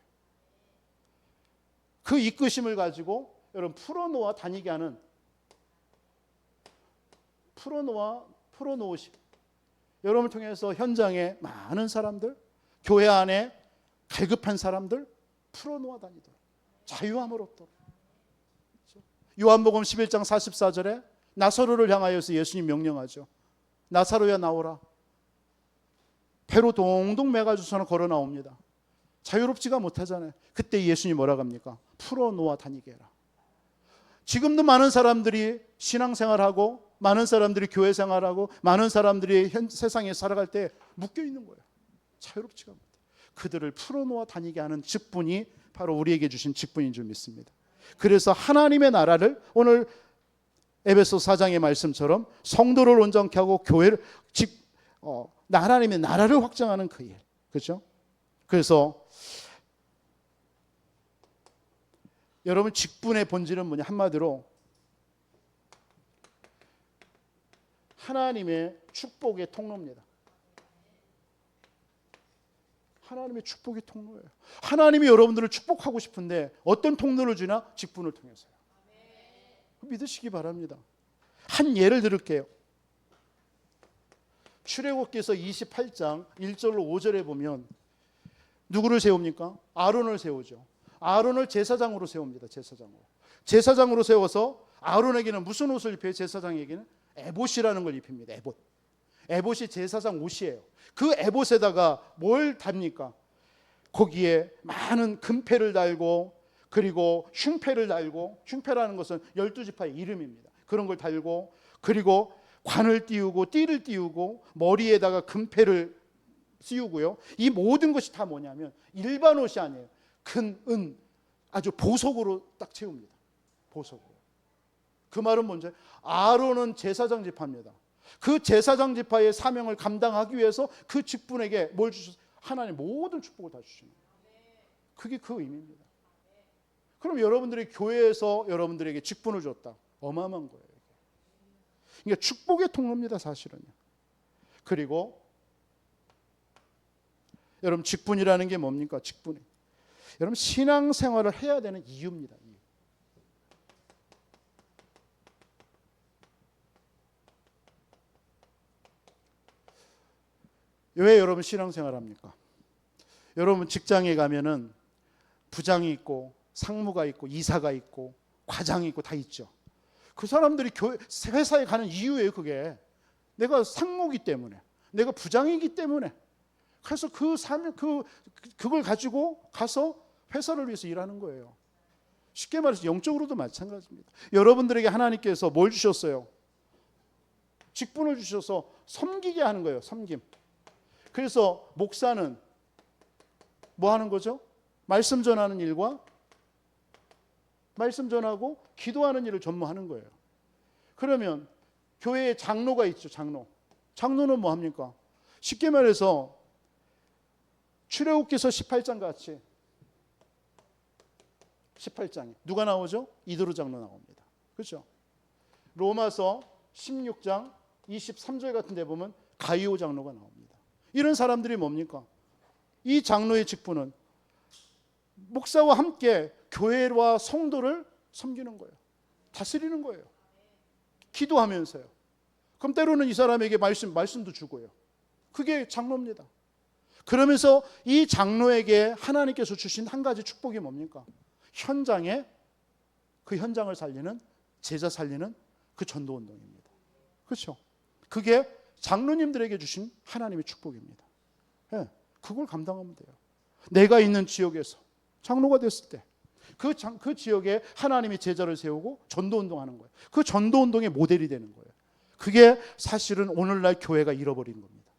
그 이끄심을 가지고 여러분 풀어놓아 다니게 하는, 풀어놓으심. 여러분을 통해서 현장에 많은 사람들, 교회 안에 갈급한 사람들 풀어놓아 다니도록, 자유함을 얻도록. 그렇죠? 요한복음 11장 44절에 나사로를 향하여서 예수님 명령하죠. 나사로야 나오라. 배로 동동 매가지고서는 걸어 나옵니다. 자유롭지가 못하잖아요. 그때 예수님이 뭐라고 합니까? 풀어놓아 다니게 해라. 지금도 많은 사람들이 신앙생활하고 많은 사람들이 교회 생활하고 많은 사람들이 세상에 살아갈 때 묶여 있는 거예요. 자유롭지가 못해. 그들을 풀어놓아 다니게 하는 직분이 바로 우리에게 주신 직분인 줄 믿습니다. 그래서 하나님의 나라를 오늘 에베소 4장의 말씀처럼 성도를 온전케 하고 교회를 하나님의 나라를 확장하는 그 일. 그렇죠? 그래서 여러분 직분의 본질은 뭐냐? 한마디로 하나님의 축복의 통로입니다. 하나님의 축복의 통로예요. 하나님이 여러분들을 축복하고 싶은데 어떤 통로를 주나? 직분을 통해서요. 믿으시기 바랍니다. 한 예를 들을게요. 출애굽기서 28장 1절로 5절에 보면 누구를 세웁니까? 아론을 세우죠. 아론을 제사장으로 세웁니다. 제사장으로 세워서 아론에게는 무슨 옷을 입혀요? 제사장에게는 에봇이라는 걸 입힙니다. 에봇이 제사장 옷이에요. 그 에봇에다가 뭘 답니까? 거기에 많은 금패를 달고, 그리고 흉패를 달고, 흉패라는 것은 12지파의 이름입니다. 그런 걸 달고, 그리고 관을 띄우고 띠를 띄우고 머리에다가 금패를 씌우고요. 이 모든 것이 다 뭐냐면 일반 옷이 아니에요. 큰 아주 보석으로 딱 채웁니다. 보석으로. 그 말은 뭔지, 아론은 제사장 지파입니다. 그 제사장 지파의 사명을 감당하기 위해서 그 직분에게 뭘 주셨어요? 하나님 모든 축복을 다 주시는 거예요. 그게 그 의미입니다. 그럼 여러분들이 교회에서 여러분들에게 직분을 줬다. 어마어마한 거예요. 그러니까 축복의 통로입니다, 사실은요. 그리고 여러분 직분이라는 게 뭡니까? 직분이 여러분 신앙생활을 해야 되는 이유입니다. 이유. 왜 여러분 신앙생활 합니까? 여러분 직장에 가면은 부장이 있고 상무가 있고 이사가 있고 과장이 있고 다 있죠. 그 사람들이 회사에 가는 이유예요. 그게 내가 상무이기 때문에, 내가 부장이기 때문에. 그래서 그걸 가지고 가서 회사를 위해서 일하는 거예요. 쉽게 말해서 영적으로도 마찬가지입니다. 여러분들에게 하나님께서 뭘 주셨어요? 직분을 주셔서 섬기게 하는 거예요. 섬김. 그래서 목사는 뭐 하는 거죠? 말씀 전하는 일과 말씀 전하고 기도하는 일을 전무하는 거예요. 그러면 교회에 장로가 있죠. 장로는 뭐 합니까? 쉽게 말해서 출애굽기서 18장 같이 18장에 누가 나오죠? 이도르 장로 나옵니다. 그렇죠? 로마서 16장 23절 같은 데 보면 가이오 장로가 나옵니다. 이런 사람들이 뭡니까? 이 장로의 직분은 목사와 함께 교회와 성도를 섬기는 거예요. 다스리는 거예요. 기도하면서요. 그럼 때로는 이 사람에게 말씀도 주고요. 그게 장로입니다. 그러면서 이 장로에게 하나님께서 주신 한 가지 축복이 뭡니까? 현장에 그 현장을 살리는, 제자 살리는 그 전도운동입니다. 그렇죠? 그게 장로님들에게 주신 하나님의 축복입니다. 네, 그걸 감당하면 돼요. 내가 있는 지역에서 장로가 됐을 때 그 지역에 하나님이 제자를 세우고 전도운동하는 거예요. 그 전도운동의 모델이 되는 거예요. 그게 사실은 오늘날 교회가 잃어버린 겁니다.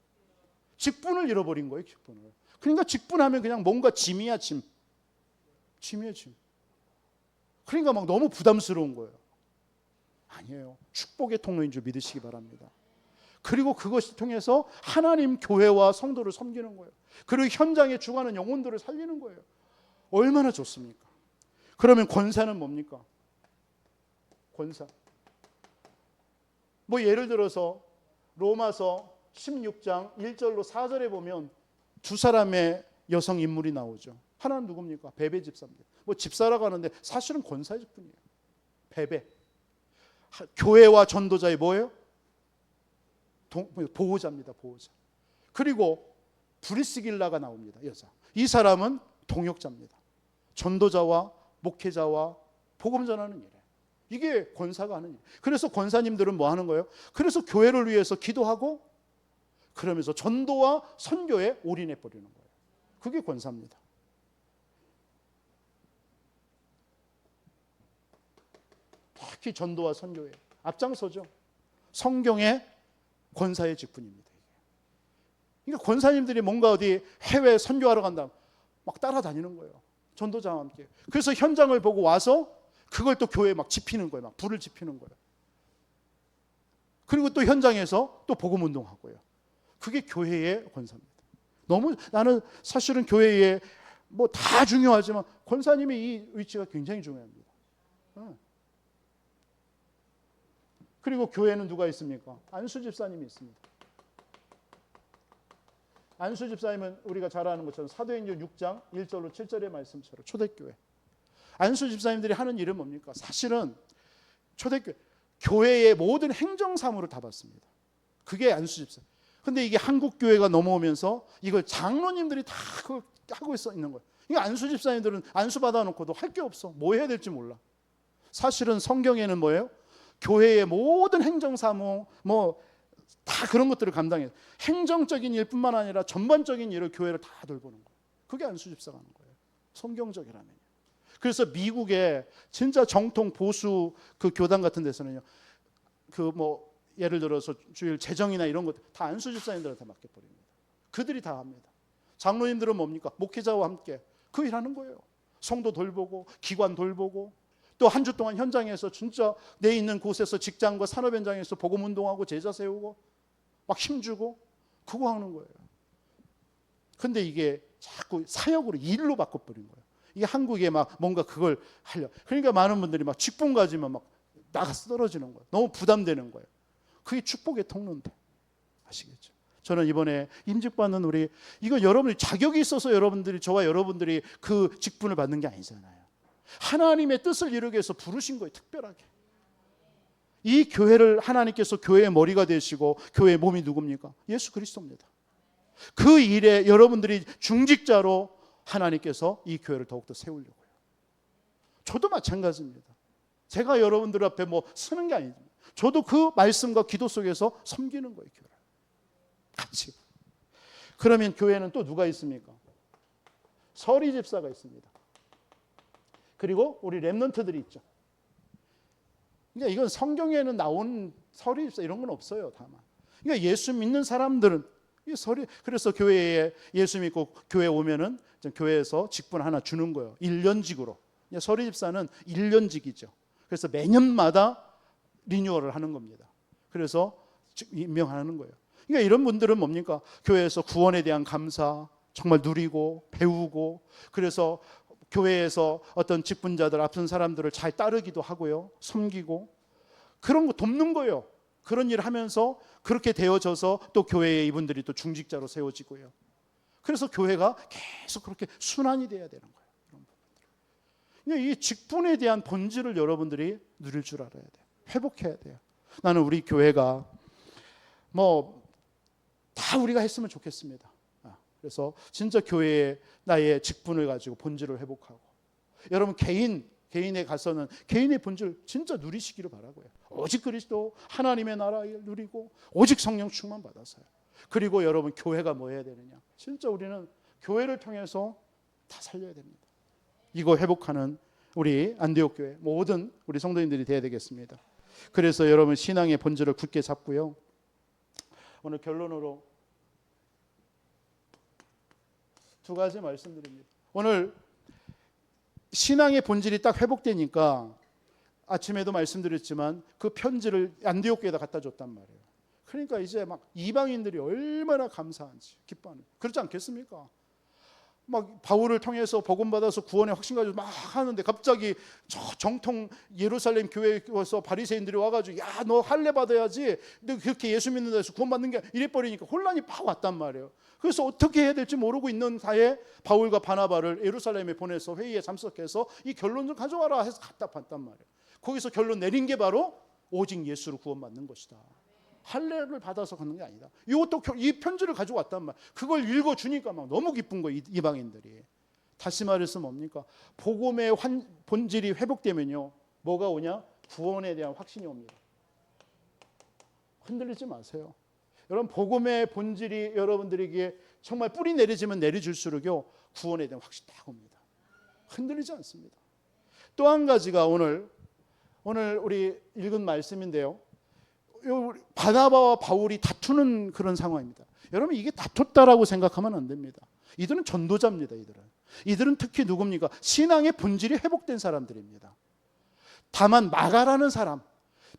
직분을 잃어버린 거예요. 직분을. 그러니까 직분하면 그냥 뭔가 짐이야, 짐. 짐이에요, 짐. 그러니까 막 너무 부담스러운 거예요. 아니에요. 축복의 통로인 줄 믿으시기 바랍니다. 그리고 그것을 통해서 하나님 교회와 성도를 섬기는 거예요. 그리고 현장에 죽어가는 영혼들을 살리는 거예요. 얼마나 좋습니까? 그러면 권사는 뭡니까? 권사. 뭐 예를 들어서 로마서 16장 1절로 4절에 보면 두 사람의 여성 인물이 나오죠. 하나는 누굽니까? 베베 집사입니다. 뭐 집사라고 하는데 사실은 권사의 직분이에요. 베베. 교회와 전도자의 뭐예요? 보호자입니다. 보호자. 그리고 브리스길라가 나옵니다. 여자. 이 사람은 동역자입니다. 전도자와 목회자와 복음 전하는 일이에요. 이게 권사가 하는 일이에요. 그래서 권사님들은 뭐 하는 거예요? 그래서 교회를 위해서 기도하고 그러면서 전도와 선교에 올인해 버리는 거예요. 그게 권사입니다. 특히 전도와 선교에 앞장서죠. 성경의 권사의 직분입니다. 그러니까 권사님들이 뭔가 어디 해외 선교하러 간다 막 따라다니는 거예요. 전도자와 함께. 그래서 현장을 보고 와서 그걸 또 교회에 막 지피는 거예요. 막 불을 지피는 거예요. 그리고 또 현장에서 또 복음 운동하고요. 그게 교회의 권사입니다. 너무 나는 사실은 교회에 뭐 다 중요하지만 권사님의 이 위치가 굉장히 중요합니다. 그리고 교회는 누가 있습니까? 안수 집사님이 있습니다. 안수 집사님은 우리가 잘 아는 것처럼 사도행전 6장 1절로 7절의 말씀처럼 초대교회. 안수 집사님들이 하는 일은 뭡니까? 사실은 초대교회, 교회의 모든 행정사무를 다 받습니다. 그게 안수 집사. 근데 이게 한국 교회가 넘어오면서 이걸 장로님들이 다 그걸 하고 있는 거예요. 이 안수 집사님들은 안수 받아놓고도 할 게 없어. 뭐 해야 될지 몰라. 사실은 성경에는 뭐예요? 교회의 모든 행정사무 뭐 다 그런 것들을 감당해요. 행정적인 일뿐만 아니라 전반적인 일을 교회를 다 돌보는 거예요. 그게 안수 집사가 하는 거예요. 성경적이라면. 그래서 미국의 진짜 정통 보수 그 교단 같은 데서는요. 그 뭐 예를 들어서 주일 재정이나 이런 것 다 안수 집사님들한테 맡겨버립니다. 그들이 다 합니다. 장로님들은 뭡니까? 목회자와 함께 그 일하는 거예요. 성도 돌보고 기관 돌보고 또 한 주 동안 현장에서 진짜 내 있는 곳에서 직장과 산업 현장에서 복음 운동하고 제자 세우고 막 힘주고 그거 하는 거예요. 근데 이게 자꾸 사역으로 일로 바꿔버린 거예요. 이게 한국에 막 뭔가 그걸 하려. 그러니까 많은 분들이 막 직분 가지면 막 나가서 떨어지는 거예요. 너무 부담되는 거예요. 그게 축복의 통로인데. 아시겠죠? 저는 이번에 임직받는 우리 이거 여러분이 자격이 있어서 여러분들이 저와 여러분들이 그 직분을 받는 게 아니잖아요. 하나님의 뜻을 이루기 위해서 부르신 거예요. 특별하게. 이 교회를 하나님께서 교회의 머리가 되시고 교회의 몸이 누굽니까? 예수 그리스도입니다. 그 일에 여러분들이 중직자로 하나님께서 이 교회를 더욱더 세우려고요. 저도 마찬가지입니다. 제가 여러분들 앞에 뭐 쓰는 게 아니죠. 저도 그 말씀과 기도 속에서 섬기는 거예요. 교회를. 같이. 그러면 교회는 또 누가 있습니까? 서리 집사가 있습니다. 그리고 우리 렘넌트들이 있죠. 그러니까 이건 성경에는 나온 서리 집사 이런 건 없어요. 다만. 그러니까 예수 믿는 사람들은 이 서리 그래서 교회에 예수 믿고 교회 오면은 교회에서 직분 하나 주는 거예요. 1년직으로. 서리 집사는 1년직이죠. 그래서 매년마다 리뉴얼을 하는 겁니다. 그래서 임명하는 거예요. 그러니까 이런 분들은 뭡니까? 교회에서 구원에 대한 감사 정말 누리고 배우고 그래서 교회에서 어떤 직분자들 앞선 사람들을 잘 따르기도 하고요. 섬기고 그런 거 돕는 거예요. 그런 일을 하면서 그렇게 되어져서 또 교회에 이분들이 또 중직자로 세워지고요. 그래서 교회가 계속 그렇게 순환이 돼야 되는 거예요. 이 직분에 대한 본질을 여러분들이 누릴 줄 알아야 돼요. 회복해야 돼요. 나는 우리 교회가 다 우리가 했으면 좋겠습니다. 그래서 진짜 교회에 나의 직분을 가지고 본질을 회복하고, 여러분 개인에 가서는 개인의 본질 진짜 누리시기를 바라고요. 오직 그리스도 하나님의 나라를 누리고 오직 성령 충만 받아서요. 그리고 여러분 교회가 뭐 해야 되느냐? 진짜 우리는 교회를 통해서 다 살려야 됩니다. 이거 회복하는 우리 안디옥 교회 모든 우리 성도님들이 되어야 되겠습니다. 그래서 여러분 신앙의 본질을 굳게 잡고요. 오늘 결론으로 두 가지 말씀드립니다. 오늘 신앙의 본질이 딱 회복되니까 아침에도 말씀드렸지만 그 편지를 안디옥 교회에다 갖다 줬단 말이에요. 그러니까 이제 막 이방인들이 얼마나 감사한지 기뻐하는, 그렇지 않겠습니까? 막 바울을 통해서 복음 받아서 구원의 확신 가지고 막 하는데 갑자기 정통 예루살렘 교회에 와서 바리새인들이 와가지고 야, 너 할례 받아야지, 너 그렇게 예수 믿는 데서 구원 받는 게 이래 버리니까 혼란이 팍 왔단 말이에요. 그래서 어떻게 해야 될지 모르고 있는 사이에 바울과 바나바를 예루살렘에 보내서 회의에 참석해서 이 결론 좀 가져와라 해서 갖다 봤단 말이에요. 거기서 결론 내린 게 바로 오직 예수로 구원받는 것이다. 할례를 받아서 가는 게 아니다. 이것도 이 편지를 가지고 왔단 말. 그걸 읽어주니까 막 너무 기쁜 거예요, 이방인들이. 다시 말해서 뭡니까? 복음의 본질이 회복되면요, 뭐가 오냐? 구원에 대한 확신이 옵니다. 흔들리지 마세요. 여러분, 복음의 본질이 여러분들에게 정말 뿌리 내리지면 내려줄수록요, 구원에 대한 확신이 딱 옵니다. 흔들리지 않습니다. 또 한 가지가 오늘 우리 읽은 말씀인데요, 바나바와 바울이 다투는 그런 상황입니다. 여러분, 이게 다퉜다라고 생각하면 안 됩니다. 이들은 전도자입니다. 이들은 특히 누굽니까? 신앙의 본질이 회복된 사람들입니다. 다만 마가라는 사람,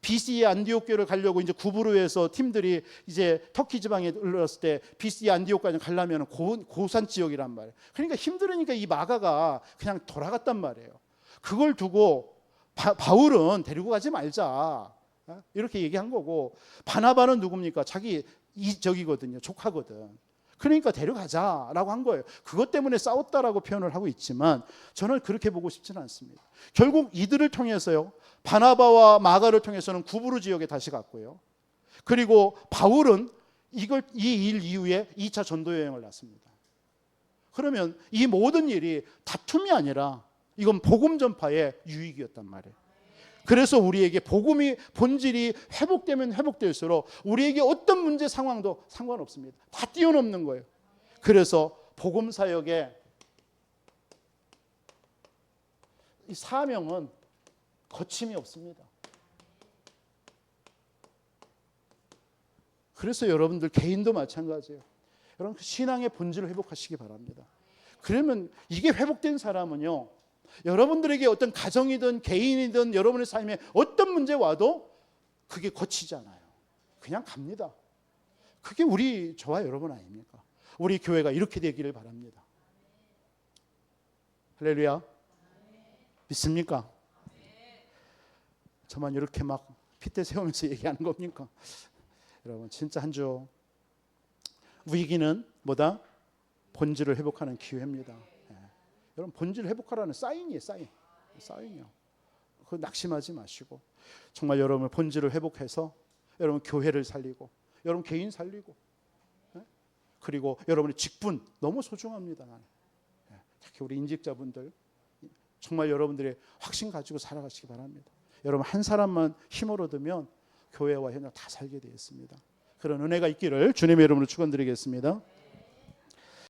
BCE 안디옥 교회를 가려고 이제 구브로에서 팀들이 이제 터키 지방에 올랐을 때 BCE 안디옥까지 가려면 고산 지역이란 말이에요. 그러니까 힘들으니까 이 마가가 그냥 돌아갔단 말이에요. 그걸 두고 바울은 데리고 가지 말자, 이렇게 얘기한 거고, 바나바는 누굽니까? 자기 이적이거든요, 조카거든. 그러니까 데려가자라고 한 거예요. 그것 때문에 싸웠다라고 표현을 하고 있지만 저는 그렇게 보고 싶지는 않습니다. 결국 이들을 통해서요, 바나바와 마가를 통해서는 구브로 지역에 다시 갔고요. 그리고 바울은 이 일 이후에 2차 전도 여행을 났습니다. 그러면 이 모든 일이 다툼이 아니라 이건 복음 전파의 유익이었단 말이에요. 그래서 우리에게 복음이 본질이 회복되면 회복될수록 우리에게 어떤 문제 상황도 상관없습니다. 다 뛰어넘는 거예요. 그래서 복음 사역의 이 사명은 거침이 없습니다. 그래서 여러분들 개인도 마찬가지예요. 여러분 신앙의 본질을 회복하시기 바랍니다. 그러면 이게 회복된 사람은요, 여러분들에게 어떤 가정이든 개인이든 여러분의 삶에 어떤 문제 와도 그게 거치지 않아요. 그냥 갑니다. 그게 저와 여러분 아닙니까? 우리 교회가 이렇게 되기를 바랍니다. 할렐루야. 믿습니까? 저만 이렇게 막 핏대 세우면서 얘기하는 겁니까? 여러분 진짜 한 주 위기는 뭐다? 본질을 회복하는 기회입니다. 여러분 본질 회복하라는 사인이에요. 사인이요. 그 낙심하지 마시고 정말 여러분 본질을 회복해서 여러분 교회를 살리고 여러분 개인 살리고, 그리고 여러분의 직분 너무 소중합니다. 특히 우리 인직자분들 정말 여러분들의 확신 가지고 살아가시기 바랍니다. 여러분 한 사람만 힘을 얻으면 교회와 현장 다 살게 되어 있습니다. 그런 은혜가 있기를 주님의 이름으로 축원드리겠습니다.